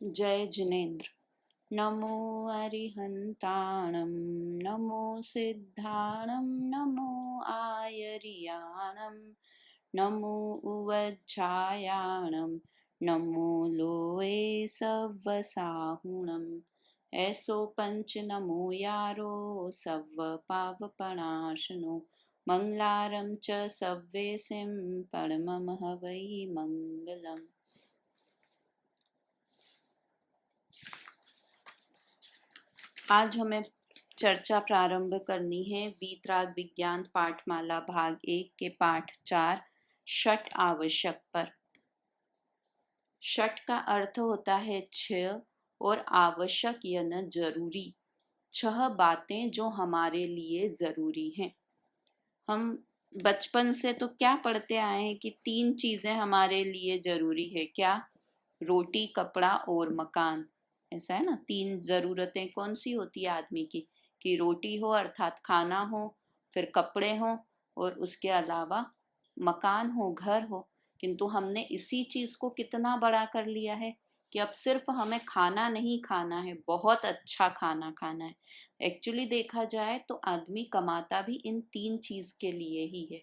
जय जिनेन्द्र। नमो अरिहन्ताणं नमो सिद्धाणं नमो आयर्याणं नमो उवज्झायाणं नमो लोये सव्वसाहुणम्। ऐसो पंच नमो यारो सव्व पावपणाशनो मंगलारं च सव्वेसिं परमं हवै मंगलम्। आज हमें चर्चा प्रारंभ करनी है वीतराग विज्ञान पाठमाला भाग 1 के पाठ 4 षट आवश्यक पर। षट का अर्थ होता है छह और आवश्यक यानी जरूरी, छह बातें जो हमारे लिए जरूरी हैं। हम बचपन से तो क्या पढ़ते आए हैं कि तीन चीजें हमारे लिए जरूरी है। क्या? रोटी, कपड़ा और मकान। ऐसा है ना। तीन जरूरतें कौन सी होती है आदमी की? कि रोटी हो अर्थात खाना हो, फिर कपड़े हो और उसके अलावा मकान हो, घर हो। किंतु हमने इसी चीज को कितना बड़ा कर लिया है कि अब सिर्फ हमें खाना नहीं खाना है, बहुत अच्छा खाना खाना है। एक्चुअली देखा जाए तो आदमी कमाता भी इन तीन चीज के लिए ही है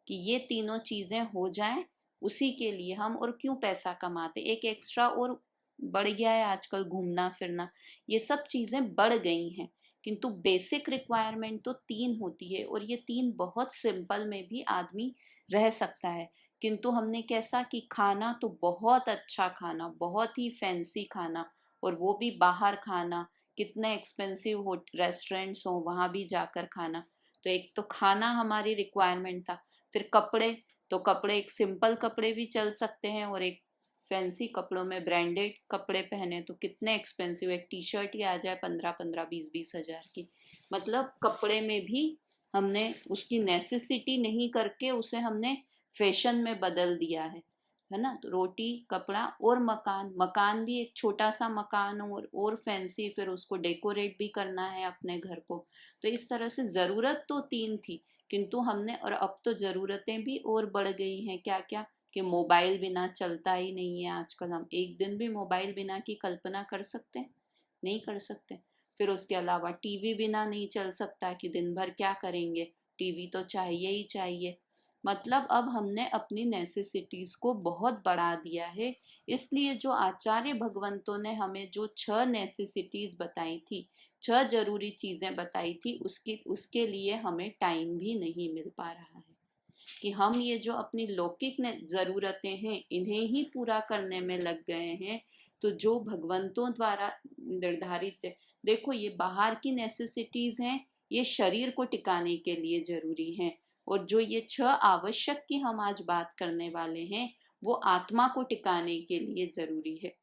कि ये तीनों चीजें हो जाएं, उसी के लिए हम और क्यों पैसा कमाते। एक एक्स्ट्रा और बढ़ गया है आजकल, घूमना फिरना, ये सब चीजें बढ़ गई हैं। किंतु बेसिक रिक्वायरमेंट तो तीन होती है और ये तीन बहुत सिंपल में भी आदमी रह सकता है। किंतु हमने कैसा कि खाना तो बहुत अच्छा खाना, बहुत ही फैंसी खाना, और वो भी बाहर खाना, कितने एक्सपेंसिव हो रेस्टोरेंट्स हो वहां भी जाकर खाना। तो एक तो खाना हमारी रिक्वायरमेंट था। फिर कपड़े, तो कपड़े एक सिंपल कपड़े भी चल सकते हैं और एक फैंसी कपड़ों में ब्रांडेड कपड़े पहने तो कितने एक्सपेंसिव। एक टी शर्ट ही आ जाए 15-15, 20-20 हजार की। मतलब कपड़े में भी हमने उसकी नेसेसिटी नहीं करके उसे हमने फैशन में बदल दिया है ना। तो रोटी, कपड़ा और मकान। मकान भी एक छोटा सा मकान और फैंसी, फिर उसको डेकोरेट भी करना है अपने घर को। तो इस तरह से जरूरत तो तीन थी, किंतु हमने, और अब तो जरूरतें भी और बढ़ गई हैं। क्या क्या? कि मोबाइल बिना चलता ही नहीं है आजकल। हम एक दिन भी मोबाइल बिना की कल्पना कर सकते हैं? नहीं कर सकते। फिर उसके अलावा टीवी बिना नहीं चल सकता कि दिन भर क्या करेंगे, टीवी तो चाहिए ही चाहिए। मतलब अब हमने अपनी नेसेसिटीज को बहुत बढ़ा दिया है। इसलिए जो आचार्य भगवंतों ने हमें जो छह नेसेसिटीज बताई थी, छह जरूरी चीजें बताई थी, उसके लिए हमें टाइम भी नहीं मिल पा रहा है कि हम ये जो अपनी लौकिक जरूरतें हैं इन्हें ही पूरा करने में लग गए हैं। तो जो भगवंतों द्वारा निर्धारित है, देखो ये बाहर की नेसेसिटीज हैं, ये शरीर को टिकाने के लिए जरूरी हैं। और जो ये छह आवश्यक की हम आज बात करने वाले हैं, वो आत्मा को टिकाने के लिए जरूरी है।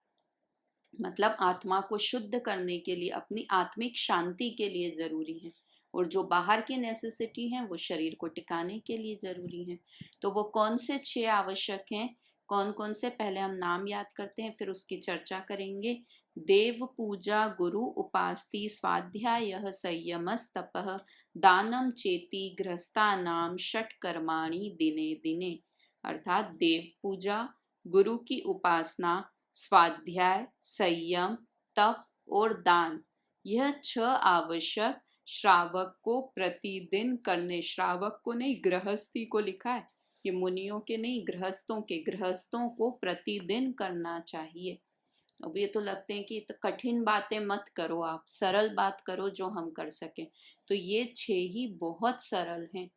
मतलब आत्मा को शुद्ध करने के लिए, अपनी आत्मिक शांति के लिए जरूरी है। और जो बाहर की नेसेसिटी है वो शरीर को टिकाने के लिए जरूरी है। तो वो कौन से छह आवश्यक हैं, कौन कौन से, पहले हम नाम याद करते हैं फिर उसकी चर्चा करेंगे। देव पूजा, गुरु उपास्ति, स्वाध्याय संयमस तपः, दानम चेति गृहस्था नाम षट कर्माणि दिने दिने। अर्थात देव पूजा, गुरु की उपासना, स्वाध्याय, संयम, तप और दान, यह छह आवश्यक श्रावक को प्रतिदिन करने, श्रावक को नहीं गृहस्थी को लिखा है, ये मुनियों के नहीं, गृहस्थों के, गृहस्थों को प्रतिदिन करना चाहिए। अब ये तो लगते हैं कि तो कठिन बातें मत करो, आप सरल बात करो जो हम कर सकें। तो ये छह ही बहुत सरल हैं,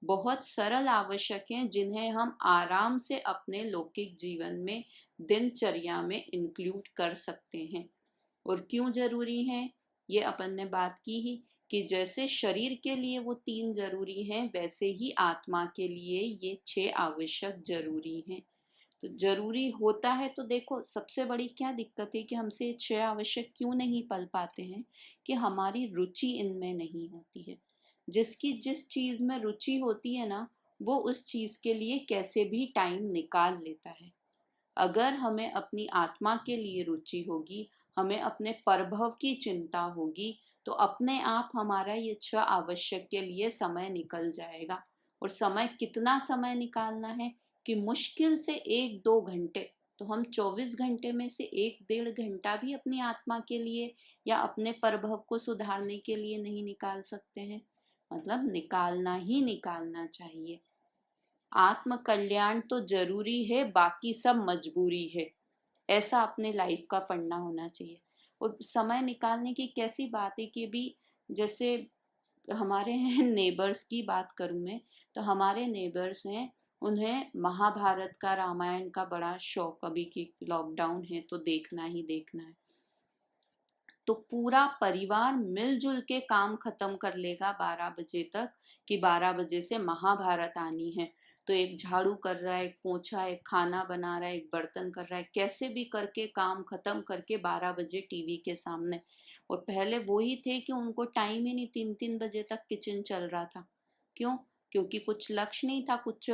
बहुत सरल आवश्यक हैं, जिन्हें हम आराम से अपने लौकिक जीवन में, दिनचर्या में इंक्लूड कर सकते हैं। और क्यों जरूरी है, ये अपन ने बात की ही कि जैसे शरीर के लिए वो तीन जरूरी हैं, वैसे ही आत्मा के लिए ये छह आवश्यक जरूरी हैं। तो जरूरी होता है तो देखो सबसे बड़ी क्या दिक्कत है कि हमसे ये छह आवश्यक क्यों नहीं पल पाते हैं, कि हमारी रुचि इनमें नहीं होती है। जिसकी जिस चीज में रुचि होती है ना, वो उस चीज के लिए कैसे भी टाइम निकाल लेता है। अगर हमें अपनी आत्मा के लिए रुचि होगी, हमें अपने परभव की चिंता होगी, तो अपने आप हमारा ये छह आवश्यक के लिए समय निकल जाएगा। और समय, कितना समय निकालना है कि मुश्किल से 1-2 घंटे, तो हम 24 घंटे में से 1-1.5 घंटा भी अपनी आत्मा के लिए या अपने प्रभव को सुधारने के लिए नहीं निकाल सकते हैं? मतलब निकालना ही निकालना चाहिए। आत्म कल्याण तो जरूरी है, बाकी सब मजबूरी है, ऐसा अपने लाइफ का पढ़ना होना चाहिए। और समय निकालने की कैसी बात है कि भी जैसे हमारे हैं नेबर्स की बात करूं मैं, तो हमारे नेबर्स हैं, उन्हें महाभारत का रामायण का बड़ा शौक, अभी की लॉकडाउन है तो देखना ही देखना है। तो पूरा परिवार मिलजुल के काम खत्म कर लेगा 12 बजे तक, कि 12 बजे से महाभारत आनी है। तो एक झाड़ू कर रहा है, एक पोछा, एक खाना बना रहा है, एक बर्तन कर रहा है, कैसे भी करके काम खत्म करके 12 बजे टीवी के सामने। और पहले वो ही थे कि उनको टाइम ही नहीं, 3-3 बजे तक किचन चल रहा था। क्यों? क्योंकि कुछ लक्ष्य नहीं था, कुछ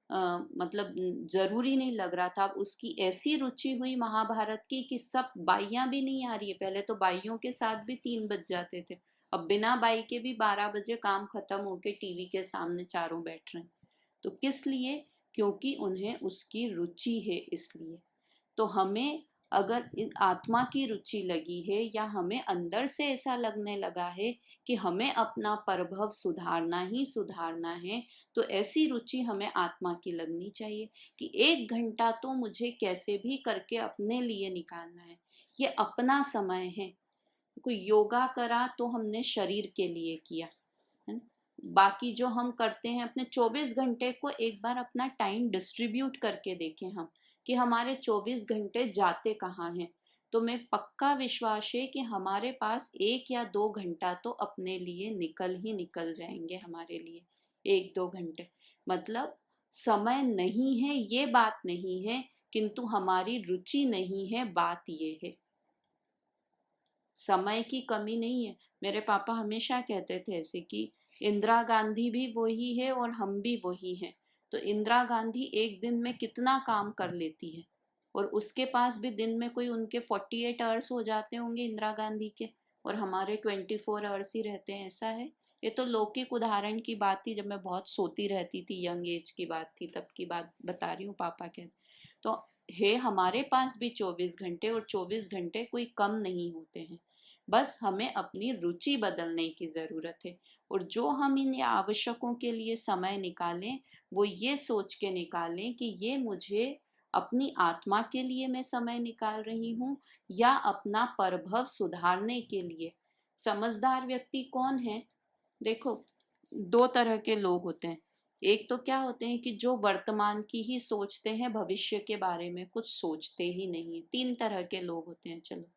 मतलब जरूरी नहीं लग रहा था। अब उसकी ऐसी रुचि हुई महाभारत की कि सब बाइयां भी नहीं आ रही है। पहले तो बाइयों के साथ भी 3 बज जाते थे, अब बिना बाई के भी 12 बजे काम खत्म होके टीवी के सामने चारों बैठ रहे हैं। तो किस लिए? क्योंकि उन्हें उसकी रुचि है, इसलिए। तो हमें अगर आत्मा की रुचि लगी है या हमें अंदर से ऐसा लगने लगा है कि हमें अपना प्रभव सुधारना ही सुधारना है, तो ऐसी रुचि हमें आत्मा की लगनी चाहिए कि 1 घंटा तो मुझे कैसे भी करके अपने लिए निकालना है। ये अपना समय है। कोई योगा करा तो हमने शरीर के लिए किया है ना। बाकी जो हम करते हैं अपने 24 घंटे को एक बार अपना टाइम डिस्ट्रीब्यूट करके देखें हम, कि हमारे 24 घंटे जाते कहाँ हैं। तो मैं पक्का विश्वास है कि हमारे पास 1 या 2 घंटा तो अपने लिए निकल ही निकल जाएंगे हमारे लिए। 1-2 घंटे मतलब समय नहीं है ये बात नहीं है, किंतु हमारी रुचि नहीं है, बात ये है। समय की कमी नहीं है। मेरे पापा हमेशा कहते थे ऐसे कि इंदिरा गांधी भी वही है और हम भी वही हैं। तो इंदिरा गांधी एक दिन में कितना काम कर लेती है, और उसके पास भी दिन में कोई उनके 48 आवर्स हो जाते होंगे इंदिरा गांधी के, और हमारे 24 आवर्स ही रहते हैं, ऐसा है। ये तो लौकिक उदाहरण की बात थी, जब मैं बहुत सोती रहती थी, यंग एज की बात थी, तब की बात बता रही हूँ। पापा कहते तो है हमारे पास भी 24 घंटे, और 24 घंटे कोई कम नहीं होते हैं। बस हमें अपनी रुचि बदलने की ज़रूरत है। और जो हम इन आवश्यकों के लिए समय निकालें, वो ये सोच के निकालें कि ये मुझे अपनी आत्मा के लिए मैं समय निकाल रही हूँ या अपना प्रभव सुधारने के लिए। समझदार व्यक्ति कौन है? देखो, 2 तरह के लोग होते हैं। एक तो क्या होते हैं कि जो वर्तमान की ही सोचते हैं, भविष्य के बारे में कुछ सोचते ही नहीं। 3 तरह के लोग होते हैं। चलो,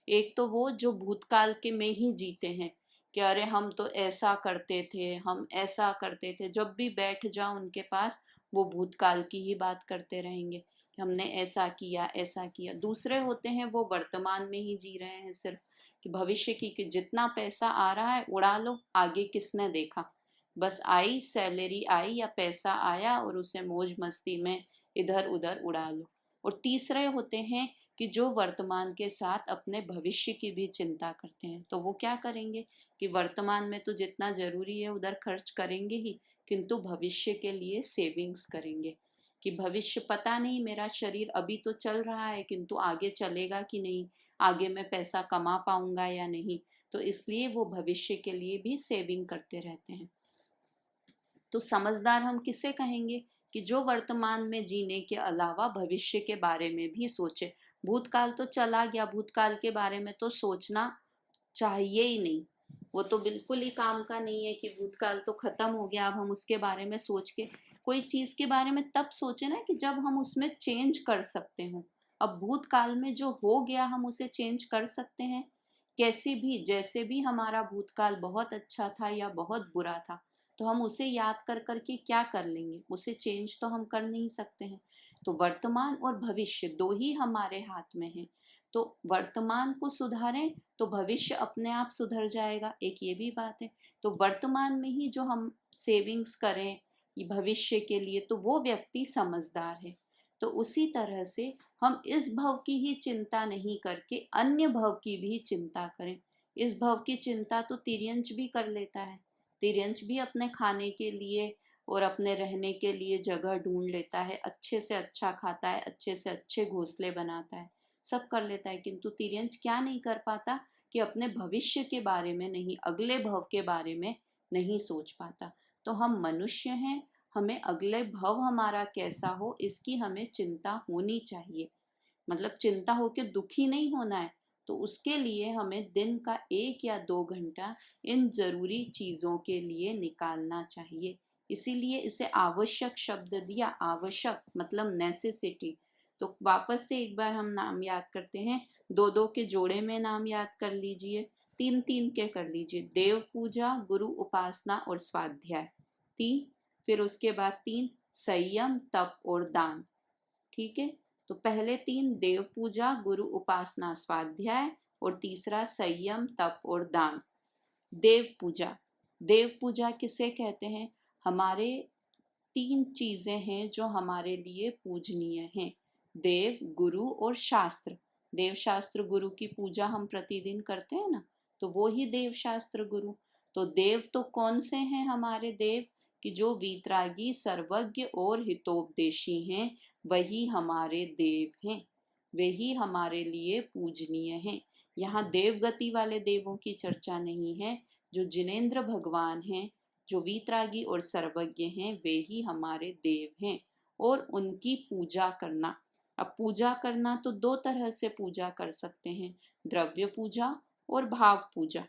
एक तो वो जो भूतकाल के में ही जीते हैं कि अरे हम तो ऐसा करते थे, हम ऐसा करते थे। जब भी बैठ जाओ उनके पास, वो भूतकाल की ही बात करते रहेंगे कि हमने ऐसा किया ऐसा किया। दूसरे होते हैं वो वर्तमान में ही जी रहे हैं सिर्फ, कि भविष्य की कि जितना पैसा आ रहा है उड़ा लो, आगे किसने देखा। बस आई सैलरी आई या पैसा आया और उसे मौज मस्ती में इधर उधर उड़ा लो। और तीसरे होते हैं कि जो वर्तमान के साथ अपने भविष्य की भी चिंता करते हैं। तो वो क्या करेंगे कि वर्तमान में तो जितना जरूरी है उधर खर्च करेंगे ही, किंतु भविष्य के लिए सेविंग्स करेंगे। कि भविष्य पता नहीं, मेरा शरीर अभी तो चल रहा है किंतु आगे चलेगा कि नहीं, आगे मैं पैसा कमा पाऊंगा या नहीं। तो इसलिए वो भविष्य के लिए भी सेविंग करते रहते हैं। तो समझदार हम किसे कहेंगे? कि जो वर्तमान में जीने के अलावा भविष्य के बारे में भी सोचे। भूतकाल तो चला गया, भूतकाल के बारे में तो सोचना चाहिए ही नहीं। वो तो बिल्कुल ही काम का नहीं है कि भूतकाल तो खत्म हो गया, अब हम उसके बारे में सोच के। कोई चीज के बारे में तब सोचे ना कि जब हम उसमें चेंज कर सकते हो। अब भूतकाल में जो हो गया हम उसे चेंज कर सकते हैं कैसे भी? जैसे भी हमारा भूतकाल बहुत अच्छा था या बहुत बुरा था, तो हम उसे याद कर करके क्या कर लेंगे? उसे चेंज तो हम कर नहीं सकते हैं। तो वर्तमान और भविष्य दो ही हमारे हाथ में है। तो वर्तमान को सुधारें तो भविष्य अपने आप सुधर जाएगा, एक ये भी बात है। तो वर्तमान में ही जो हम सेविंग्स करें ये भविष्य के लिए, तो वो व्यक्ति समझदार है। तो उसी तरह से हम इस भव की ही चिंता नहीं करके अन्य भव की भी चिंता करें। इस भव की चिंता तो तिर्यंच भी कर लेता है। तिर्यंच भी अपने खाने के लिए और अपने रहने के लिए जगह ढूंढ लेता है, अच्छे से अच्छा खाता है, अच्छे से अच्छे घोंसले बनाता है, सब कर लेता है, किंतु तिर्यंच क्या नहीं कर पाता कि अपने भविष्य के बारे में नहीं, अगले भव के बारे में नहीं सोच पाता। तो हम मनुष्य हैं, हमें अगले भव हमारा कैसा हो इसकी हमें चिंता होनी चाहिए, मतलब चिंता होके दुखी नहीं होना है। तो उसके लिए हमें दिन का 1 या 2 घंटा इन जरूरी चीजों के लिए निकालना चाहिए। इसीलिए इसे आवश्यक शब्द दिया। आवश्यक मतलब नेसेसिटी। तो वापस से एक बार हम नाम याद करते हैं। 2-2 के जोड़े में नाम याद कर लीजिए, 3-3 के कर लीजिए। देव पूजा, गुरु उपासना और स्वाध्याय 3, फिर उसके बाद 3 संयम, तप और दान। ठीक है, तो पहले 3 देव पूजा, गुरु उपासना, स्वाध्याय, और तीसरा संयम, तप और दान। देव पूजा, देव पूजा किसे कहते हैं? हमारे 3 चीजें हैं जो हमारे लिए पूजनीय हैं, देव, गुरु और शास्त्र। देव शास्त्र गुरु की पूजा हम प्रतिदिन करते हैं ना, तो वो ही देव शास्त्र गुरु। तो देव तो कौन से हैं हमारे देव? कि जो वीतरागी, सर्वज्ञ और हितोपदेशी हैं, वही हमारे देव हैं, वही हमारे लिए पूजनीय हैं। यहाँ देवगति वाले देवों की चर्चा नहीं है। जो जिनेंद्र भगवान हैं, जो वीतरागी और सर्वज्ञ हैं, वे ही हमारे देव हैं, और उनकी पूजा करना। अब पूजा करना तो 2 तरह से पूजा कर सकते हैं, द्रव्य पूजा और भाव पूजा।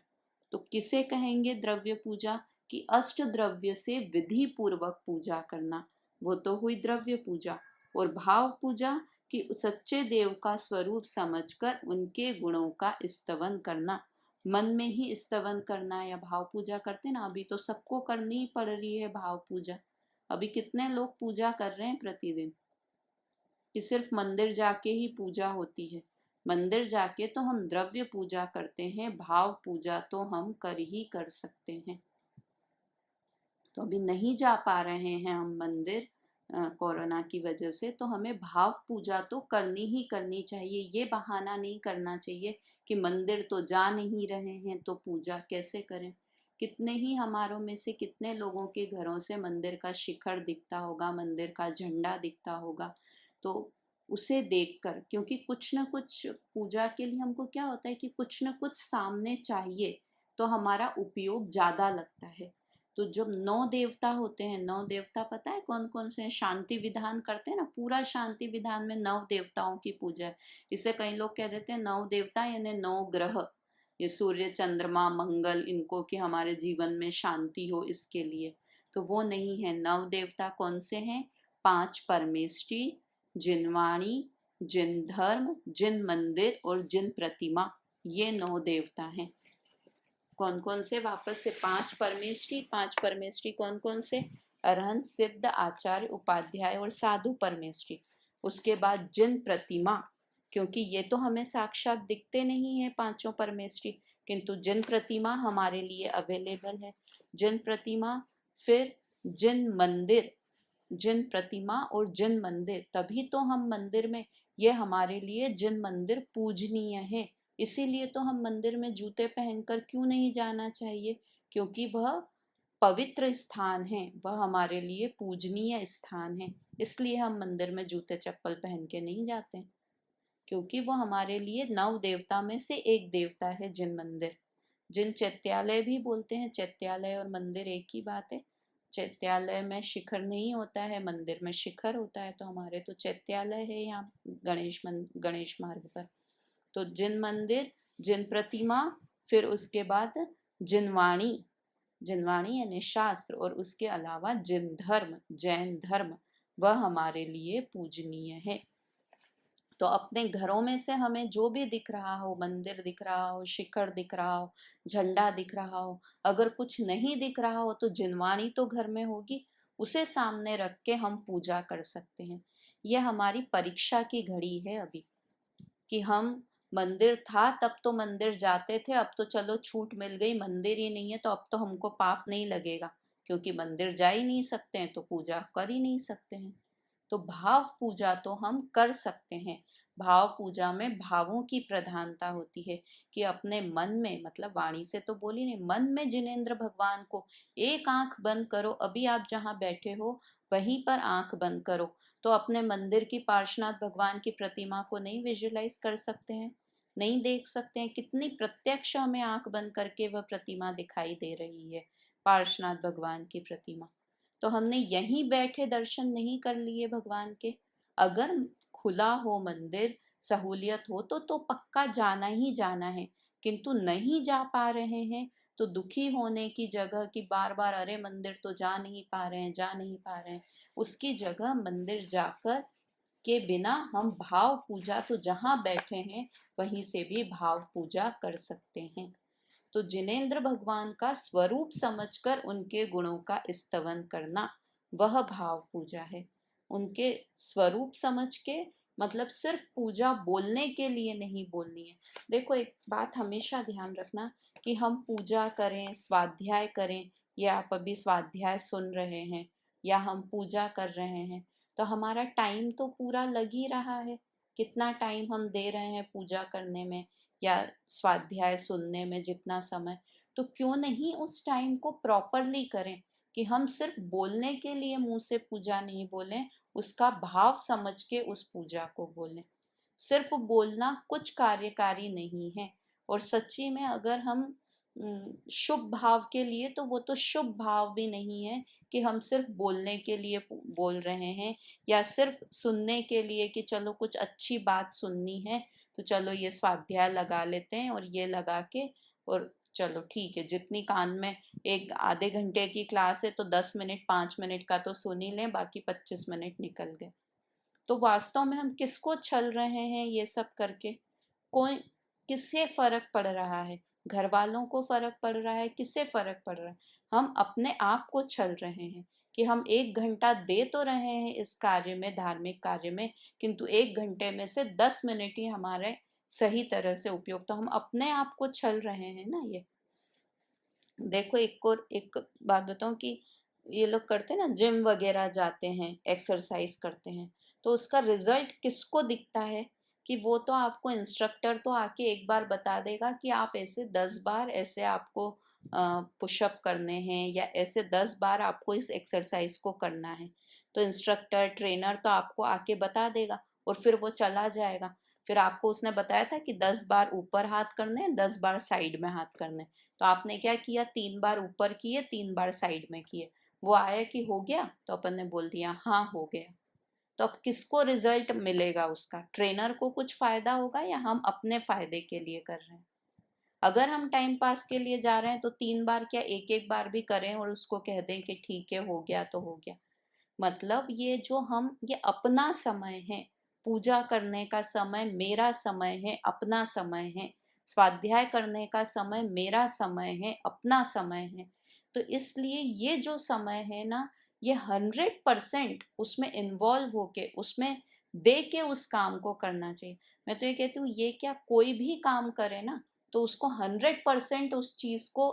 तो किसे कहेंगे द्रव्य पूजा? कि अष्ट द्रव्य से विधि पूर्वक पूजा करना, वो तो हुई द्रव्य पूजा। और भाव पूजा कि सच्चे देव का स्वरूप समझकर उनके गुणों का स्तवन करना, मन में ही स्तवन करना या भाव पूजा करते ना। अभी तो सबको करनी ही पड़ रही है भाव पूजा। अभी कितने लोग पूजा कर रहे हैं प्रतिदिन? कि सिर्फ मंदिर जाके ही पूजा होती है? मंदिर जाके तो हम द्रव्य पूजा करते हैं, भाव पूजा तो हम कर ही कर सकते हैं। तो अभी नहीं जा पा रहे हैं हम मंदिर कोरोना की वजह से, तो हमें भाव पूजा तो करनी ही करनी चाहिए। ये बहाना नहीं करना चाहिए कि मंदिर तो जा नहीं रहे हैं तो पूजा कैसे करें। कितने ही हमारों में से कितने लोगों के घरों से मंदिर का शिखर दिखता होगा, मंदिर का झंडा दिखता होगा। तो उसे देखकर, क्योंकि कुछ न कुछ पूजा के लिए हमको क्या होता है कि कुछ न कुछ सामने चाहिए, तो हमारा उपयोग ज्यादा लगता है। तो जब 9 देवता होते हैं, 9 देवता पता है कौन कौन से हैं? शांति विधान करते हैं ना, पूरा शांति विधान में 9 देवताओं की पूजा है। इसे कई लोग कह देते हैं 9 देवता यानी 9 ग्रह, ये सूर्य, चंद्रमा, मंगल, इनको कि हमारे जीवन में शांति हो इसके लिए। तो वो नहीं है। 9 देवता कौन से हैं? 5 परमेष्टि, जिनवाणी, जिन धर्म, जिन मंदिर और जिन प्रतिमा, ये 9 देवता हैं। कौन कौन से? वापस से 5 परमेष्टि। 5 परमेष्टि कौन कौन से? अरहंत, सिद्ध, आचार्य, उपाध्याय और साधु परमेष्टि। उसके बाद जिन प्रतिमा, क्योंकि ये तो हमें साक्षात दिखते नहीं है पांचों परमेष्टि, किंतु जिन प्रतिमा हमारे लिए अवेलेबल है, जिन प्रतिमा। फिर जिन मंदिर, जिन प्रतिमा और जिन मंदिर, तभी तो हम मंदिर में, ये हमारे लिए जिन मंदिर पूजनीय है। इसीलिए तो हम मंदिर में जूते पहनकर क्यों नहीं जाना चाहिए? क्योंकि वह पवित्र स्थान है, वह हमारे लिए पूजनीय स्थान है। इसलिए हम मंदिर में जूते चप्पल पहन के नहीं जाते, क्योंकि वह हमारे लिए 9 देवता में से एक देवता है, जिन मंदिर। जिन चैत्यालय भी बोलते हैं, चैत्यालय और मंदिर एक ही बात है। चैत्यालय में शिखर नहीं होता है, मंदिर में शिखर होता है। तो हमारे तो चैत्यालय है यहाँ गणेश मार्ग पर। तो जिन मंदिर, जिन प्रतिमा, फिर उसके बाद जिनवाणी, जिनवाणी यानी शास्त्र, और उसके अलावा जिन धर्म, जैन धर्म, वह हमारे लिए पूजनीय है। तो अपने घरों में से हमें जो भी दिख रहा हो, मंदिर दिख रहा हो, शिखर दिख रहा हो, झंडा दिख रहा हो, अगर कुछ नहीं दिख रहा हो तो जिनवाणी तो घर में होगी, उसे सामने रख के हम पूजा कर सकते हैं। यह हमारी परीक्षा की घड़ी है अभी, कि हम मंदिर था तब तो मंदिर जाते थे, अब तो चलो छूट मिल गई, मंदिर ही नहीं है तो अब तो हमको पाप नहीं लगेगा, क्योंकि मंदिर जा ही नहीं सकते हैं तो पूजा कर ही नहीं सकते हैं। तो भाव पूजा तो हम कर सकते हैं। भाव पूजा में भावों की प्रधानता होती है कि अपने मन में, मतलब वाणी से तो बोली नहीं, मन में जिनेंद्र भगवान को, एक आंख बंद करो, अभी आप जहाँ बैठे हो वहीं पर आंख बंद करो, तो अपने मंदिर की पार्श्वनाथ भगवान की प्रतिमा को नहीं विजुलाइज कर सकते हैं, नहीं देख सकते हैं? कितनी प्रत्यक्ष हमें आंख बंद करके वह प्रतिमा दिखाई दे रही है, पार्श्वनाथ भगवान की प्रतिमा। तो हमने यहीं बैठे दर्शन नहीं कर लिए भगवान के? अगर खुला हो मंदिर, सहूलियत हो तो पक्का जाना ही जाना है, किंतु नहीं जा पा रहे हैं तो दुखी होने की जगह कि बार बार अरे मंदिर तो जा नहीं पा रहे हैं, जा नहीं पा रहे हैं, उसकी जगह मंदिर जाकर के बिना हम भाव पूजा, तो जहाँ बैठे हैं वहीं से भी भाव पूजा कर सकते हैं। तो जिनेंद्र भगवान का स्वरूप समझकर उनके गुणों का स्तवन करना, वह भाव पूजा है। उनके स्वरूप समझ के, मतलब सिर्फ पूजा बोलने के लिए नहीं बोलनी है। देखो एक बात हमेशा ध्यान रखना कि हम पूजा करें, स्वाध्याय करें, या आप अभी स्वाध्याय सुन रहे हैं या हम पूजा कर रहे हैं, तो हमारा टाइम तो पूरा लग ही रहा है। कितना टाइम हम दे रहे हैं पूजा करने में या स्वाध्याय सुनने में, जितना समय, तो क्यों नहीं उस टाइम को प्रॉपरली करें कि हम सिर्फ बोलने के लिए मुंह से पूजा नहीं बोलें, उसका भाव समझ के उस पूजा को बोलें। सिर्फ बोलना कुछ कार्यकारी नहीं है। और सच्ची में अगर हम शुभ भाव के लिए, तो वो तो शुभ भाव भी नहीं है कि हम सिर्फ बोलने के लिए बोल रहे हैं, या सिर्फ सुनने के लिए कि चलो कुछ अच्छी बात सुननी है तो चलो ये स्वाध्याय लगा लेते हैं, और ये लगा के, और चलो ठीक है, जितनी कान में, एक आधे घंटे की क्लास है तो 10 मिनट 5 मिनट का तो सुन ही लें, बाकी 25 मिनट निकल गए। तो वास्तव में हम किसको छल रहे हैं ये सब करके? कोई, किससे फर्क पड़ रहा है? घर वालों को फर्क पड़ रहा है? किससे फर्क पड़ रहा है? हम अपने आप को छल रहे हैं कि हम 1 घंटा दे तो रहे हैं इस कार्य में, धार्मिक कार्य में, किंतु 1 घंटे में से 10 मिनट ही हमारे सही तरह से उपयोग, तो हम अपने आप को छल रहे हैं ना ये। देखो एक और एक बात बताऊं कि ये लोग करते हैं ना, जिम वगैरह जाते हैं, एक्सरसाइज करते हैं, तो उसका रिजल्ट किसको दिखता है? कि वो तो आपको इंस्ट्रक्टर तो आके एक बार बता देगा कि आप ऐसे 10 बार ऐसे आपको पुशअप करने हैं, या ऐसे 10 बार आपको इस एक्सरसाइज को करना है, तो इंस्ट्रक्टर ट्रेनर तो आपको आके बता देगा और फिर वो चला जाएगा। फिर आपको उसने बताया था कि 10 बार ऊपर हाथ करने हैं, 10 बार साइड में हाथ करने हैं, तो आपने क्या किया, 3 बार ऊपर किए, 3 बार साइड में किए, वो आया कि हो गया, तो अपन ने बोल दिया हाँ हो गया। तो अब किसको रिजल्ट मिलेगा? उसका ट्रेनर को कुछ फायदा होगा या हम अपने फायदे के लिए कर रहे हैं? अगर हम टाइम पास के लिए जा रहे हैं तो 3 बार क्या, एक एक बार भी करें और उसको कह दें कि ठीक है हो गया तो हो गया। मतलब ये जो हम, ये अपना समय है, पूजा करने का समय मेरा समय है, अपना समय है, स्वाध्याय करने का समय मेरा समय है, अपना समय है। तो इसलिए ये जो समय है ना, ये 100% उसमें इन्वॉल्व होके, उसमें दे के उस काम को करना चाहिए। मैं तो ये कहती हूँ, ये क्या, कोई भी काम करे ना तो उसको 100% उस चीज को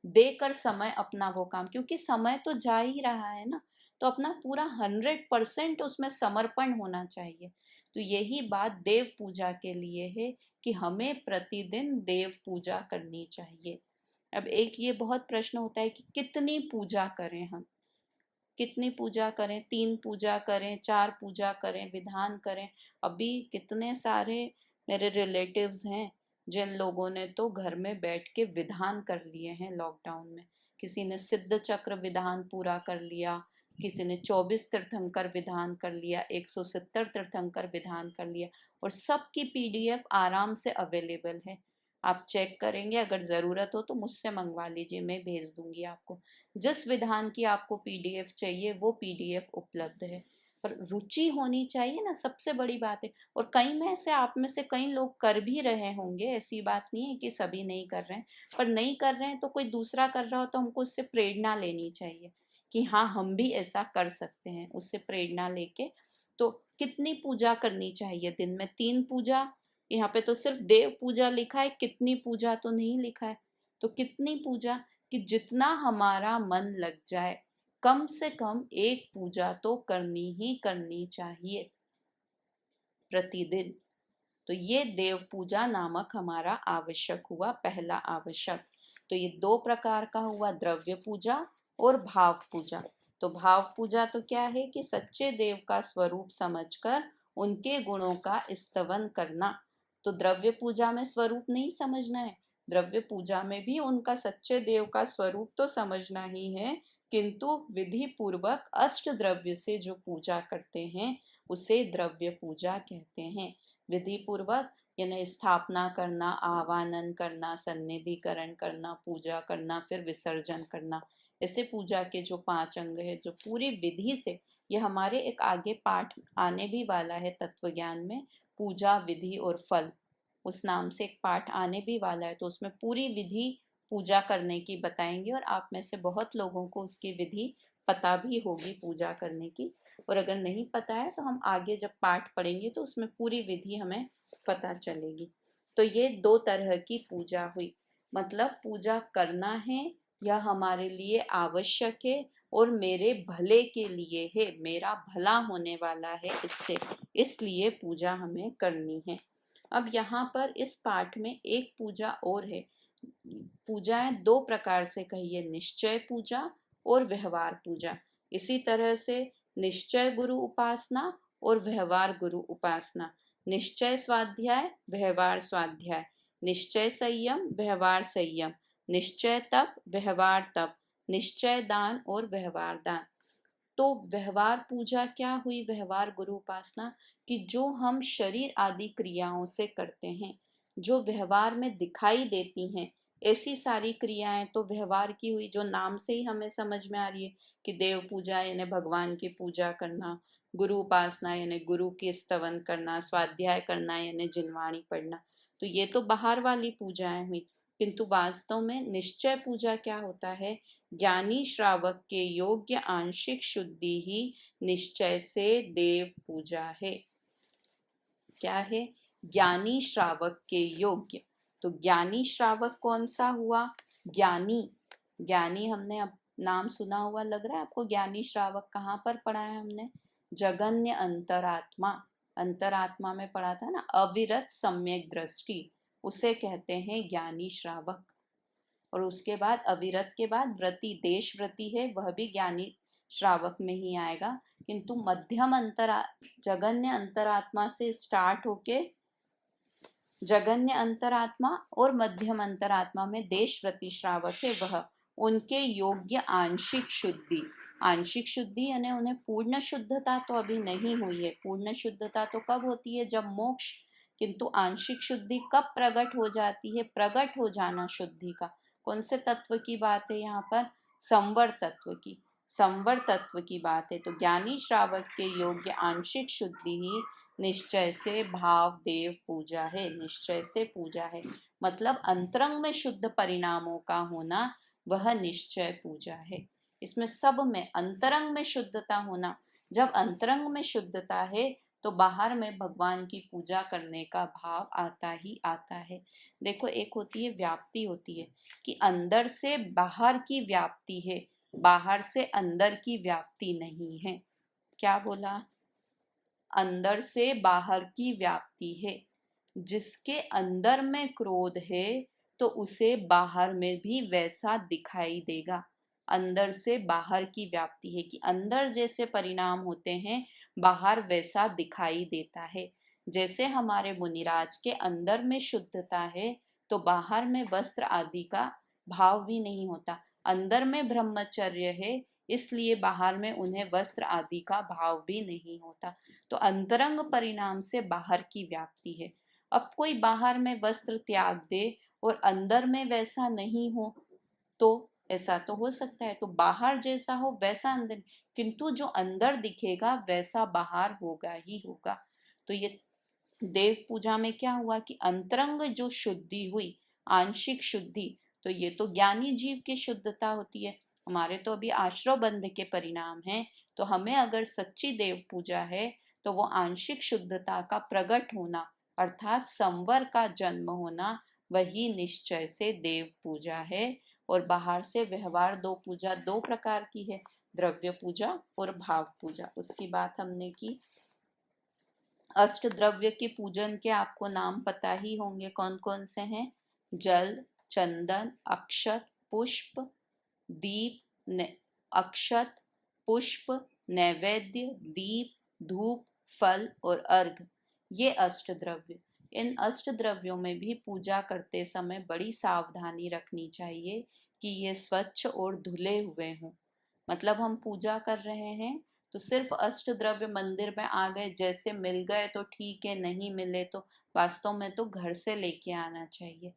देकर समय अपना वो काम, क्योंकि समय तो जा ही रहा है ना, तो अपना पूरा 100% उसमें समर्पण होना चाहिए। तो यही बात देव पूजा के लिए है कि हमें प्रतिदिन देव पूजा करनी चाहिए। अब एक ये बहुत प्रश्न होता है कि कितनी पूजा करें हम, कितनी पूजा करें, 3 पूजा करें, 4 पूजा करें, विधान करें। अभी कितने सारे मेरे रिलेटिव्स हैं जिन लोगों ने तो घर में बैठ के विधान कर लिए हैं लॉकडाउन में। किसी ने सिद्ध चक्र विधान पूरा कर लिया, किसी ने 24 तीर्थंकर विधान कर लिया, 170 तीर्थंकर विधान कर लिया, और सबकी पीडीएफ आराम से अवेलेबल है। आप चेक करेंगे, अगर ज़रूरत हो तो मुझसे मंगवा लीजिए, मैं भेज दूंगी आपको। जिस विधान की आपको पीडीएफ चाहिए वो पीडीएफ उपलब्ध है। पर रुचि होनी चाहिए ना, सबसे बड़ी बात है। और कई में से, आप में से कई लोग कर भी रहे होंगे, ऐसी बात नहीं है कि सभी नहीं कर रहे हैं, पर नहीं कर रहे हैं तो कोई दूसरा कर रहा हो तो हमको उससे प्रेरणा लेनी चाहिए कि हाँ हम भी ऐसा कर सकते हैं, उससे प्रेरणा लेके। तो कितनी पूजा करनी चाहिए दिन में? 3 पूजा, यहाँ पे तो सिर्फ देव पूजा लिखा है, कितनी पूजा तो नहीं लिखा है। तो कितनी पूजा, कि जितना हमारा मन लग जाए, कम से कम एक पूजा तो करनी ही करनी चाहिए प्रतिदिन। तो ये देव पूजा नामक हमारा आवश्यक हुआ, पहला आवश्यक। तो ये दो प्रकार का हुआ, द्रव्य पूजा और भाव पूजा। तो भाव पूजा तो क्या है कि सच्चे देव का स्वरूप समझकर उनके गुणों का स्तवन करना। तो द्रव्य पूजा में स्वरूप नहीं समझना है, द्रव्य पूजा में भी उनका सच्चे देव का स्वरूप तो समझना ही है, किंतु विधि पूर्वक अष्ट द्रव्य से जो पूजा करते हैं उसे द्रव्य पूजा कहते हैं। विधि पूर्वक यानी स्थापना करना, आवाहन करना, सन्निधिकरण करना, पूजा करना, फिर विसर्जन करना। ऐसे पूजा के जो 5 अंग है, जो पूरी विधि से, ये हमारे एक आगे पाठ आने भी वाला है तत्व ज्ञान में, पूजा विधि और फल, उस नाम से एक पाठ आने भी वाला है। तो उसमें पूरी विधि पूजा करने की बताएंगे, और आप में से बहुत लोगों को उसकी विधि पता भी होगी पूजा करने की, और अगर नहीं पता है तो हम आगे जब पाठ पढ़ेंगे तो उसमें पूरी विधि हमें पता चलेगी। तो ये दो तरह की पूजा हुई, मतलब पूजा करना है, यह हमारे लिए आवश्यक है और मेरे भले के लिए है, मेरा भला होने वाला है इससे, इसलिए पूजा हमें करनी है। अब यहाँ पर इस पाठ में एक पूजा और है। पूजाएं दो प्रकार से कहिए, निश्चय पूजा और व्यवहार पूजा। इसी तरह से निश्चय गुरु उपासना और व्यवहार गुरु उपासना, निश्चय स्वाध्याय, व्यवहार स्वाध्याय, निश्चय संयम, व्यवहार संयम, निश्चय तप, व्यवहार तप, निश्चय दान और व्यवहार दान। तो व्यवहार पूजा क्या हुई, व्यवहार गुरु उपासना, कि जो हम शरीर आदि क्रियाओं से करते हैं, जो व्यवहार में दिखाई देती हैं, ऐसी सारी क्रियाएं तो व्यवहार की हुई, जो नाम से ही हमें समझ में आ रही है कि देव पूजा यानी भगवान की पूजा करना, गुरु उपासना यानी गुरु की स्तवन करना, स्वाध्याय करना यानी जिनवाणी पढ़ना। तो ये तो बाहर वाली पूजाएं हुई, किंतु वास्तव में निश्चय पूजा क्या होता है, ज्ञानी श्रावक के योग्य आंशिक शुद्धि ही निश्चय से देव पूजा है। क्या है, ज्ञानी श्रावक के योग्य। तो ज्ञानी श्रावक कौन सा हुआ, ज्ञानी, ज्ञानी हमने अब नाम सुना हुआ लग रहा है आपको। ज्ञानी श्रावक कहाँ पर पढ़ा है हमने, जगन्य अंतरात्मा, अंतरात्मा में पढ़ा था ना, अविरत सम्यक दृष्टि, उसे कहते हैं ज्ञानी श्रावक। और उसके बाद अविरत के बाद व्रति, देश व्रति है, वह भी ज्ञानी श्रावक में ही आएगा, किंतु मध्यम जगन्य अंतरात्मा से स्टार्ट होके जगन्य अंतरात्मा और मध्यम अंतरात्मा में देश व्रति श्रावक है, वह उनके योग्य आंशिक शुद्धि, आंशिक शुद्धि यानी उन्हें पूर्ण शुद्धता तो अभी नहीं हुई है, पूर्ण शुद्धता तो कब होती है, जब मोक्ष, किंतु आंशिक शुद्धि कब प्रकट हो जाती है, प्रकट हो जाना शुद्धि का। कौन से तत्व की बात है यहाँ पर, संवर तत्व की, संवर तत्व की बात है। तो ज्ञानी श्रावक के योग्य आंशिक शुद्धि ही निश्चय से भाव देव पूजा है, निश्चय से पूजा है, मतलब अंतरंग में शुद्ध परिणामों का होना, वह निश्चय पूजा है। इसमें सब में अंतरंग में शुद्धता होना, जब अंतरंग में शुद्धता है तो बाहर में भगवान की पूजा करने का भाव आता ही आता है। देखो, एक होती है व्याप्ति, होती है कि अंदर से बाहर की व्याप्ति है, बाहर से अंदर की व्याप्ति नहीं है। क्या बोला, अंदर से बाहर की व्याप्ति है। जिसके अंदर में क्रोध है तो उसे बाहर में भी वैसा दिखाई देगा। अंदर से बाहर की व्याप्ति है कि अंदर जैसे परिणाम होते हैं बाहर वैसा दिखाई देता है। जैसे हमारे मुनिराज के अंदर में शुद्धता है तो बाहर में वस्त्र आदि का भाव भी नहीं होता। अंदर में ब्रह्मचर्य है इसलिए बाहर में उन्हें वस्त्र आदि का भाव भी नहीं होता। तो अंतरंग परिणाम से बाहर की व्याप्ति है। अब कोई बाहर में वस्त्र त्याग दे और अंदर में वैसा नहीं हो, तो ऐसा तो हो सकता है, तो बाहर जैसा हो वैसा अंदर, किंतु जो अंदर दिखेगा वैसा बाहर होगा ही होगा। तो ये देव पूजा में क्या हुआ कि अंतरंग जो शुद्धि हुई, आंशिक शुद्धि, तो ये तो ज्ञानी जीव की शुद्धता होती है। हमारे तो अभी आश्रव बंध के परिणाम है, तो हमें अगर सच्ची देव पूजा है तो वो आंशिक शुद्धता का प्रकट होना अर्थात संवर का जन्म होना, वही निश्चय से देव पूजा है। और बाहर से व्यवहार दो पूजा दो प्रकार की है, द्रव्य पूजा और भाव पूजा, उसकी बात हमने की। अष्ट द्रव्य के पूजन के आपको नाम पता ही होंगे, कौन कौन से हैं? जल, चंदन, अक्षत, पुष्प, दीप, अक्षत, पुष्प, नैवेद्य, दीप, धूप, फल और अर्घ, ये अष्ट द्रव्य। इन अष्ट द्रव्यों में भी पूजा करते समय बड़ी सावधानी रखनी चाहिए कि ये स्वच्छ और धुले हुए हों। मतलब हम पूजा कर रहे हैं तो सिर्फ अष्ट द्रव्य मंदिर में आ गए, जैसे मिल गए तो ठीक है, नहीं मिले तो वास्तव में तो घर से लेके आना चाहिए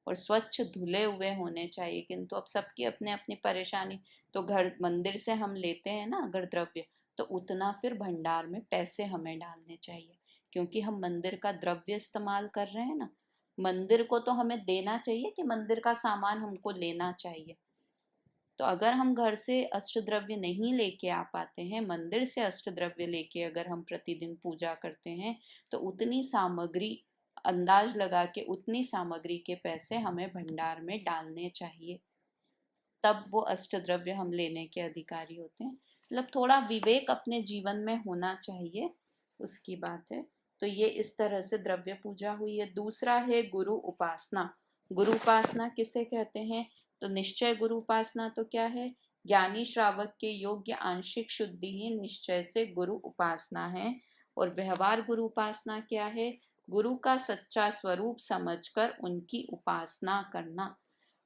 और स्वच्छ धुले हुए होने चाहिए। किंतु अब सबकी अपने अपनी परेशानी, तो घर मंदिर से हम लेते हैं ना अगर द्रव्य, तो उतना फिर भंडार में पैसे हमें डालने चाहिए, क्योंकि हम मंदिर का द्रव्य इस्तेमाल कर रहे हैं ना। मंदिर को तो हमें देना चाहिए कि मंदिर का सामान हमको लेना चाहिए। तो अगर हम घर से अष्ट द्रव्य नहीं लेके आ पाते हैं, मंदिर से अष्ट द्रव्य लेके अगर हम प्रतिदिन पूजा करते हैं, तो उतनी सामग्री अंदाज लगा के उतनी सामग्री के पैसे हमें भंडार में डालने चाहिए, तब वो अष्ट द्रव्य हम लेने के अधिकारी होते हैं। मतलब थोड़ा विवेक अपने जीवन में होना चाहिए, उसकी बात है। तो ये इस तरह से द्रव्य पूजा हुई है। दूसरा है गुरु उपासना। गुरु उपासना किसे कहते हैं? तो निश्चय गुरु उपासना तो क्या है? ज्ञानी श्रावक के योग्य आंशिक शुद्धि ही निश्चय से गुरु उपासना है। और व्यवहार गुरु उपासना क्या है? गुरु का सच्चा स्वरूप समझकर उनकी उपासना करना।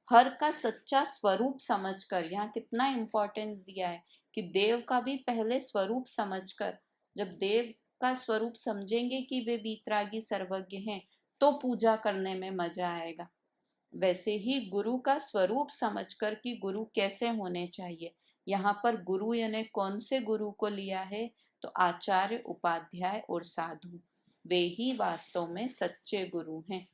हर का सच्चा स्वरूप समझकर, यहाँ कितना इंपॉर्टेंस दिया है कि देव का भी पहले स्वरूप समझकर, जब देव का स्वरूप समझेंगे कि वे वीतरागी सर्वज्ञ हैं, तो पूजा करने में मजा आएगा। वैसे ही गुरु का स्वरूप समझकर कि गुरु कैसे होने चाहिए। यहाँ पर गुरु यानी कौन से गुरु को लिया है? तो आचार्य, उपाध्याय और साधु, वे ही वास्तव में सच्चे गुरु हैं।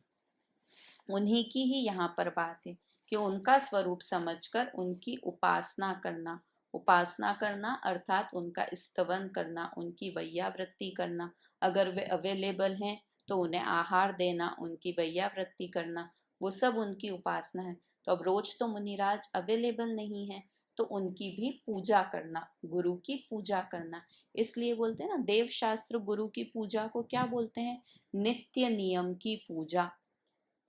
उन्हीं की ही यहाँ पर बात है कि उनका स्वरूप समझकर उनकी उपासना करना। उपासना करना अर्थात उनका स्तवन करना, उनकी वैयावृत्ति करना। अगर वे अवेलेबल हैं तो उन्हें आहार देना, उनकी वैयावृत्ति करना, वो सब उनकी उपासना है। तो अब रोज तो मुनिराज अवेलेबल नहीं है, तो उनकी भी पूजा करना, गुरु की पूजा करना। इसलिए बोलते हैं ना, देव शास्त्र गुरु की पूजा को क्या बोलते हैं? नित्य नियम की पूजा।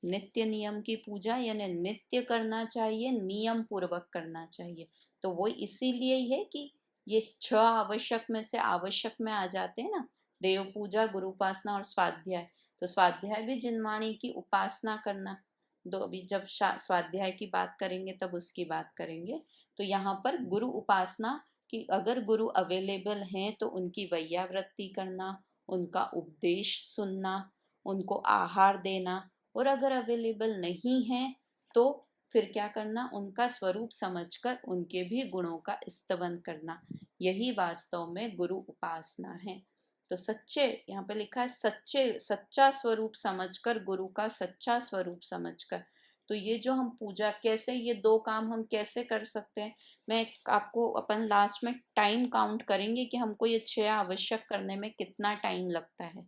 नित्य नियम की पूजा यानी नित्य करना चाहिए, नियम पूर्वक करना चाहिए। तो वो इसीलिए ही है कि ये 6 आवश्यक में से आवश्यक में आ जाते हैं ना, देव पूजा, गुरु उपासना और स्वाध्याय। तो स्वाध्याय भी जिनवाणी की उपासना करना। तो अभी जब स्वाध्याय की बात करेंगे तब उसकी बात करेंगे। तो यहाँ पर गुरु उपासना कि अगर गुरु अवेलेबल हैं तो उनकी वैयावृत्ति करना, उनका उपदेश सुनना, उनको आहार देना, और अगर अवेलेबल नहीं है तो फिर क्या करना? उनका स्वरूप समझकर उनके भी गुणों का स्तवन करना। यही वास्तव में गुरु उपासना है। तो सच्चे, यहाँ पे लिखा है सच्चे, सच्चा स्वरूप समझकर, गुरु का सच्चा स्वरूप समझकर। तो ये जो हम पूजा कैसे, ये 2 काम हम कैसे कर सकते हैं, मैं आपको अपन लास्ट में टाइम काउंट करेंगे कि हमको ये 6 आवश्यक करने में कितना टाइम लगता है।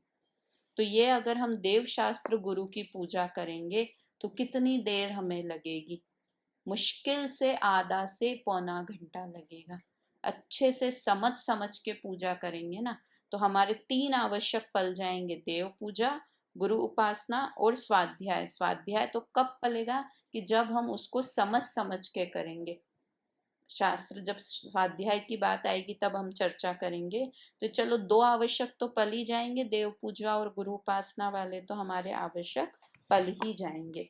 तो ये अगर हम देव शास्त्र गुरु की पूजा करेंगे तो कितनी देर हमें लगेगी? मुश्किल से आधा से पौना घंटा लगेगा। अच्छे से समझ समझ के पूजा करेंगे ना, तो हमारे 3 आवश्यक पल जाएंगे, देव पूजा, गुरु उपासना और स्वाध्याय। स्वाध्याय तो कब पलेगा? कि जब हम उसको समझ समझ के करेंगे। शास्त्र जब स्वाध्याय की बात आएगी तब हम चर्चा करेंगे। तो चलो 2 आवश्यक तो पल ही जाएंगे, देव पूजा और गुरु उपासना वाले तो हमारे आवश्यक पल ही जाएंगे।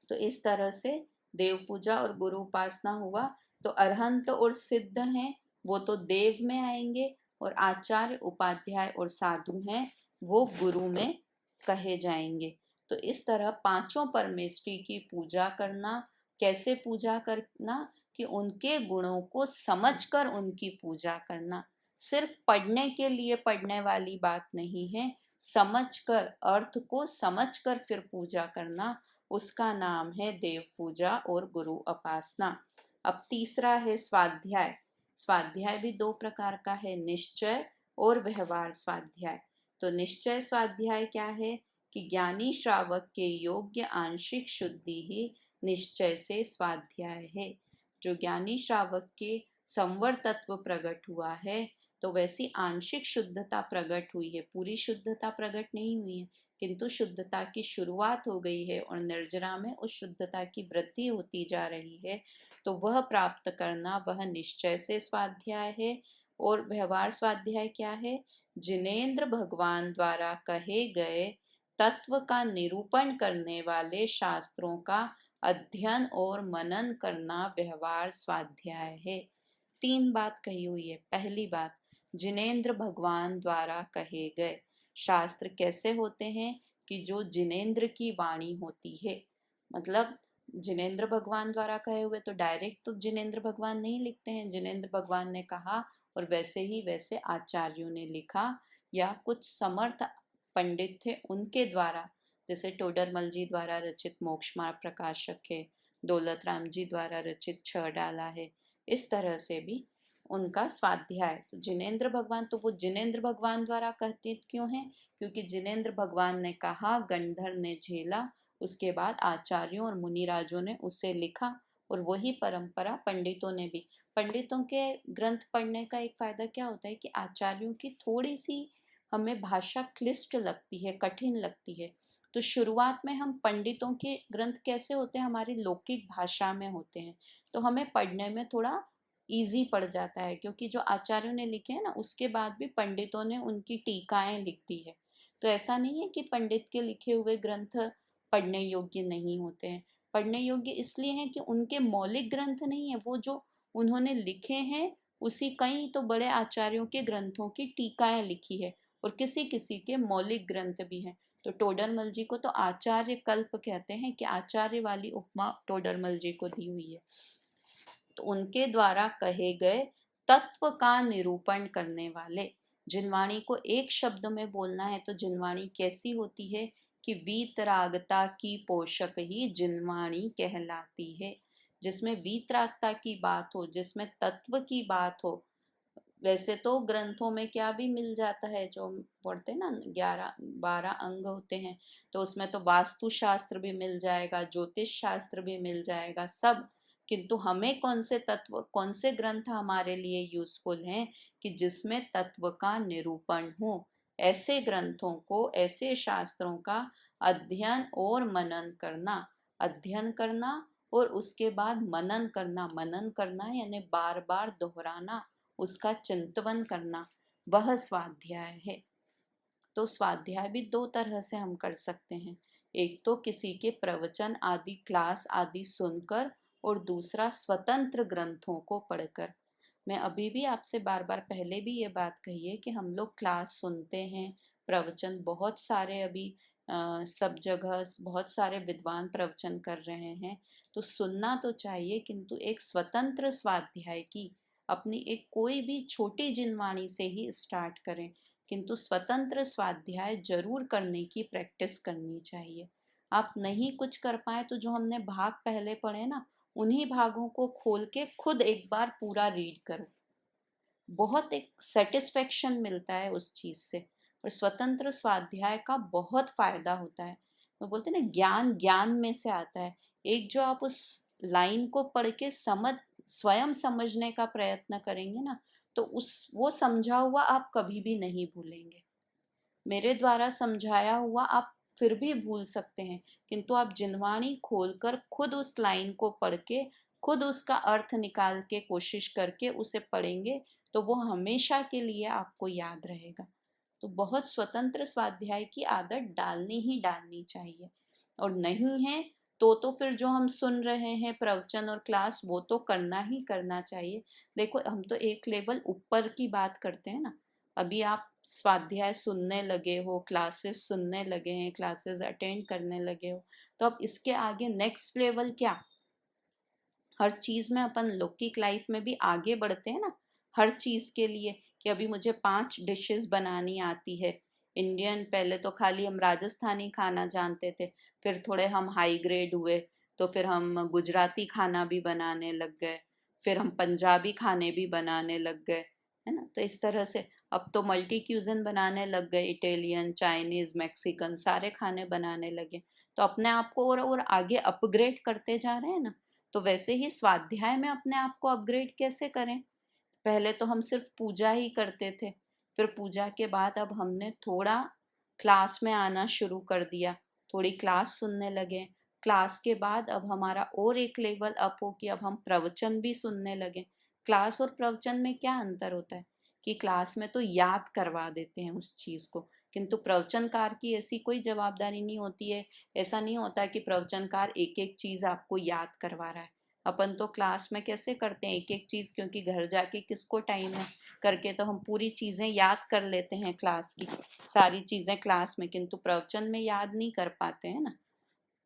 तो इस तरह से देव पूजा और गुरु उपासना हुआ। तो अरहंत और सिद्ध हैं वो तो देव में आएंगे, और आचार्य, उपाध्याय और साधु हैं वो गुरु में कहे जाएंगे। तो इस तरह 5 परमेष्टि की पूजा करना। कैसे पूजा करना? कि उनके गुणों को समझकर उनकी पूजा करना। सिर्फ पढ़ने के लिए पढ़ने वाली बात नहीं है, समझकर, अर्थ को समझकर फिर पूजा करना, उसका नाम है देव पूजा और गुरु उपासना। अब तीसरा है स्वाध्याय। स्वाध्याय भी 2 प्रकार का है, निश्चय और व्यवहार स्वाध्याय। तो निश्चय स्वाध्याय क्या है? कि ज्ञानी श्रावक के योग्य आंशिक शुद्धि ही निश्चय से स्वाध्याय है। जो ज्ञानी श्रावक के संवर तत्व प्रकट हुआ है, तो वैसी आंशिक शुद्धता प्रकट हुई है, पूरी शुद्धता प्रकट नहीं हुई है, किंतु शुद्धता की शुरुआत हो गई है और निर्जरा में उस शुद्धता की वृद्धि होती जा रही है। तो वह प्राप्त करना वह निश्चय से स्वाध्याय है। और व्यवहार स्वाध्याय क्या है? जिनेंद्र भगवान द्वारा कहे गए तत्व का निरूपण करने वाले शास्त्रों का अध्ययन और मनन करना व्यवहार स्वाध्याय है। 3 बात कही हुई है। पहली बात, जिनेंद्र भगवान द्वारा कहे गए। शास्त्र कैसे होते हैं? कि जो जिनेंद्र की वाणी होती है, मतलब जिनेंद्र भगवान द्वारा कहे हुए, तो डायरेक्ट तो जिनेंद्र भगवान नहीं लिखते हैं, जिनेंद्र भगवान ने कहा और वैसे ही वैसे आचार्यों ने लिखा, या कुछ समर्थ पंडित थे उनके द्वारा, जैसे टोडरमल जी द्वारा रचित मोक्ष मार्ग प्रकाशक है, दौलत राम जी द्वारा रचित छह डाला है, इस तरह से भी उनका स्वाध्याय। तो जिनेंद्र भगवान, तो वो जिनेंद्र भगवान द्वारा कहते क्यों हैं? क्योंकि जिनेंद्र भगवान ने कहा, गंधर ने झेला, उसके बाद आचार्यों और मुनिराजों ने उसे लिखा, और वही परंपरा पंडितों ने भी। पंडितों के ग्रंथ पढ़ने का एक फायदा क्या होता है कि आचार्यों की थोड़ी सी हमें भाषा क्लिष्ट लगती है, कठिन लगती है। तो शुरुआत में हम पंडितों के ग्रंथ कैसे होते हैं? हमारी लौकिक भाषा में होते हैं, तो हमें पढ़ने में थोड़ा इजी पड़ जाता है, क्योंकि जो आचार्यों ने लिखे हैं ना, उसके बाद भी पंडितों ने उनकी टीकाएं लिख दी है। तो ऐसा नहीं है कि पंडित के लिखे हुए ग्रंथ पढ़ने योग्य नहीं होते हैं। पढ़ने योग्य इसलिए हैं कि उनके मौलिक ग्रंथ नहीं है, वो जो उन्होंने लिखे हैं उसी, कई तो बड़े आचार्यों के ग्रंथों की टीकाएं लिखी है, और किसी किसी के मौलिक ग्रंथ भी हैं। तो टोडरमल जी को तो आचार्य कल्प कहते हैं, कि आचार्य वाली उपमा टोडरमल जी को दी हुई है। तो उनके द्वारा कहे गए तत्व का निरूपण करने वाले। जिनवाणी को एक शब्द में बोलना है तो जिनवाणी कैसी होती है? कि वीतरागता की पोषक ही जिनवाणी कहलाती है। जिसमें वीतरागता की बात हो, जिसमें तत्व की बात हो। वैसे तो ग्रंथों में क्या भी मिल जाता है, जो पढ़ते हैं ना, 11-12 अंग होते हैं, तो उसमें तो वास्तु शास्त्र भी मिल जाएगा, ज्योतिष शास्त्र भी मिल जाएगा, सब। किंतु हमें कौन से तत्व, कौन से ग्रंथ हमारे लिए यूजफुल हैं? कि जिसमें तत्व का निरूपण हो। ऐसे ग्रंथों को, ऐसे शास्त्रों का अध्ययन और मनन करना। अध्ययन करना और उसके बाद मनन करना। मनन करना यानी बार बार दोहराना, उसका चिंतन करना, वह स्वाध्याय है। तो स्वाध्याय भी 2 तरह से हम कर सकते हैं। एक तो किसी के प्रवचन आदि, क्लास आदि सुनकर, और दूसरा स्वतंत्र ग्रंथों को पढ़कर। मैं अभी भी आपसे बार बार पहले भी ये बात कही है कि हम लोग क्लास सुनते हैं, प्रवचन बहुत सारे अभी सब जगह बहुत सारे विद्वान प्रवचन कर रहे हैं, तो सुनना तो चाहिए, किंतु एक स्वतंत्र स्वाध्याय की, अपनी एक कोई भी छोटी जिनवाणी से ही स्टार्ट करें, किंतु स्वतंत्र स्वाध्याय जरूर करने की प्रैक्टिस करनी चाहिए। आप नहीं कुछ कर पाए तो जो हमने भाग पहले पढ़े ना, उन्हीं भागों को खोल के खुद एक बार पूरा रीड करो। बहुत एक सेटिस्फेक्शन मिलता है उस चीज से, और स्वतंत्र स्वाध्याय का बहुत फायदा होता है। वो बोलते हैं ना, ज्ञान ज्ञान में से आता है। एक जो आप उस लाइन को पढ़ के स्वयं समझने का प्रयत्न करेंगे ना, तो उस वो समझा हुआ आप कभी भी नहीं भूलेंगे। मेरे द्वारा समझाया हुआ आप फिर भी भूल सकते हैं, किंतु आप जिनवाणी खोलकर खुद उस लाइन को पढ़ के, खुद उसका अर्थ निकाल के, कोशिश करके उसे पढ़ेंगे, तो वो हमेशा के लिए आपको याद रहेगा। तो बहुत स्वतंत्र स्वाध्याय की आदत डालनी ही डालनी चाहिए। और नहीं है तो फिर जो हम सुन रहे हैं प्रवचन और क्लास, वो तो करना ही करना चाहिए। देखो, हम तो एक लेवल ऊपर की बात करते हैं ना। अभी आप स्वाध्याय सुनने लगे हो, क्लासेस सुनने लगे हैं, क्लासेस अटेंड करने लगे हो, तो अब इसके आगे नेक्स्ट लेवल क्या? हर चीज में अपन लौकिक लाइफ में भी आगे बढ़ते हैं ना, हर चीज के लिए, कि अभी मुझे 5 डिशेस बनानी आती है इंडियन। पहले तो खाली हम राजस्थानी खाना जानते थे, फिर थोड़े हम हाई ग्रेड हुए, तो फिर हम गुजराती खाना भी बनाने लग गए, फिर हम पंजाबी खाने भी बनाने लग गए, है ना। तो इस तरह से अब तो मल्टी क्यूजन बनाने लग गए, इटालियन, चाइनीज, मैक्सिकन, सारे खाने बनाने लगे। तो अपने आप को और आगे अपग्रेड करते जा रहे हैं ना। तो वैसे ही स्वाध्याय में अपने आप को अपग्रेड कैसे करें? पहले तो हम सिर्फ पूजा ही करते थे, फिर पूजा के बाद अब हमने थोड़ा क्लास में आना शुरू कर दिया, थोड़ी क्लास सुनने लगे। क्लास के बाद अब हमारा और एक लेवल अप हो कि अब हम प्रवचन भी सुनने लगे। क्लास और प्रवचन में क्या अंतर होता है कि क्लास में तो याद करवा देते हैं उस चीज़ को, किंतु प्रवचनकार की ऐसी कोई जवाबदारी नहीं होती है। ऐसा नहीं होता कि प्रवचनकार एक एक चीज़ आपको याद करवा रहा है। अपन तो क्लास में कैसे करते हैं एक एक चीज़, क्योंकि घर जाके किसको टाइम है, करके तो हम पूरी चीज़ें याद कर लेते हैं क्लास की, सारी चीज़ें क्लास में, किंतु प्रवचन में याद नहीं कर पाते हैं ना।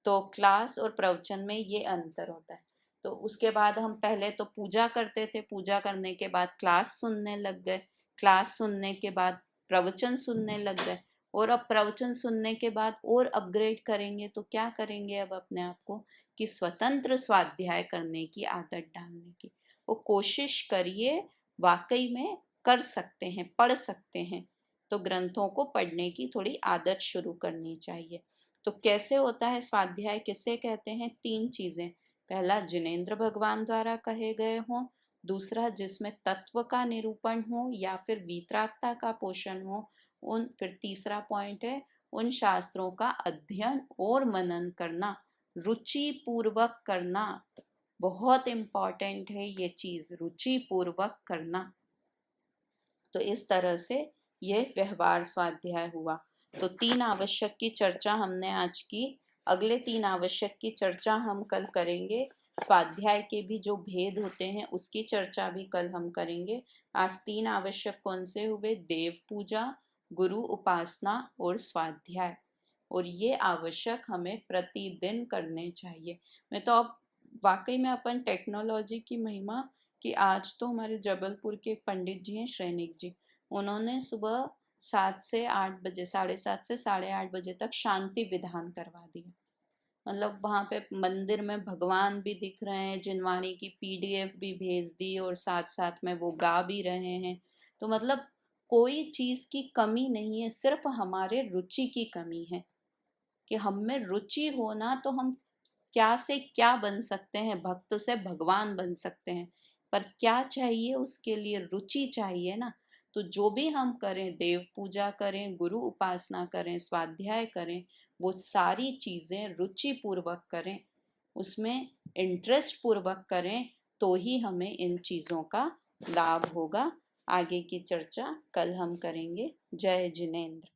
तो क्लास और प्रवचन में ये अंतर होता है। तो उसके बाद हम पहले तो पूजा करते थे, पूजा करने के बाद क्लास सुनने लग गए, क्लास सुनने के बाद प्रवचन सुनने लग गए, और अब प्रवचन सुनने के बाद और अपग्रेड करेंगे तो क्या करेंगे अब अपने आप को कि स्वतंत्र स्वाध्याय करने की आदत डालने की। वो कोशिश करिए, वाकई में कर सकते हैं, पढ़ सकते हैं, तो ग्रंथों को पढ़ने की थोड़ी आदत शुरू करनी चाहिए। तो कैसे होता है स्वाध्याय, किसे कहते हैं? 3 चीजें। पहला, जिनेंद्र भगवान द्वारा कहे गए हों। दूसरा, जिसमें तत्व का निरूपण हो या फिर वीतरागता का पोषण हो। फिर तीसरा पॉइंट है, उन शास्त्रों का अध्ययन और मनन करना, रुचि पूर्वक करना। बहुत इम्पॉर्टेंट है ये चीज, रुचि पूर्वक करना। तो इस तरह से ये व्यवहार स्वाध्याय हुआ। तो 3 आवश्यक की चर्चा हमने आज की। अगले 3 आवश्यक की चर्चा हम कल करेंगे। स्वाध्याय के भी जो भेद होते हैं उसकी चर्चा भी कल हम करेंगे। आज 3 आवश्यक कौन से हुए? देव पूजा, गुरु उपासना और स्वाध्याय। और ये आवश्यक हमें प्रतिदिन करने चाहिए। मैं तो अब वाकई में अपन टेक्नोलॉजी की महिमा कि आज तो हमारे जबलपुर के एक पंडित जी हैं, श्रेनिक जी, उन्होंने सुबह 7 से 8 बजे, 7:30 से 8:30 बजे तक शांति विधान करवा दिया। मतलब वहाँ पे मंदिर में भगवान भी दिख रहे हैं, जिनवाणी की पीडीएफ भी भेज दी और साथ साथ में वो गा भी रहे हैं। तो मतलब कोई चीज़ की कमी नहीं है, सिर्फ हमारे रुचि की कमी है कि हम में रुचि होना तो हम क्या से क्या बन सकते हैं, भक्त से भगवान बन सकते हैं। पर क्या चाहिए उसके लिए? रुचि चाहिए ना। तो जो भी हम करें, देव पूजा करें, गुरु उपासना करें, स्वाध्याय करें, वो सारी चीज़ें रुचि पूर्वक करें, उसमें इंटरेस्ट पूर्वक करें, तो ही हमें इन चीज़ों का लाभ होगा। आगे की चर्चा कल हम करेंगे। जय जिनेंद्र।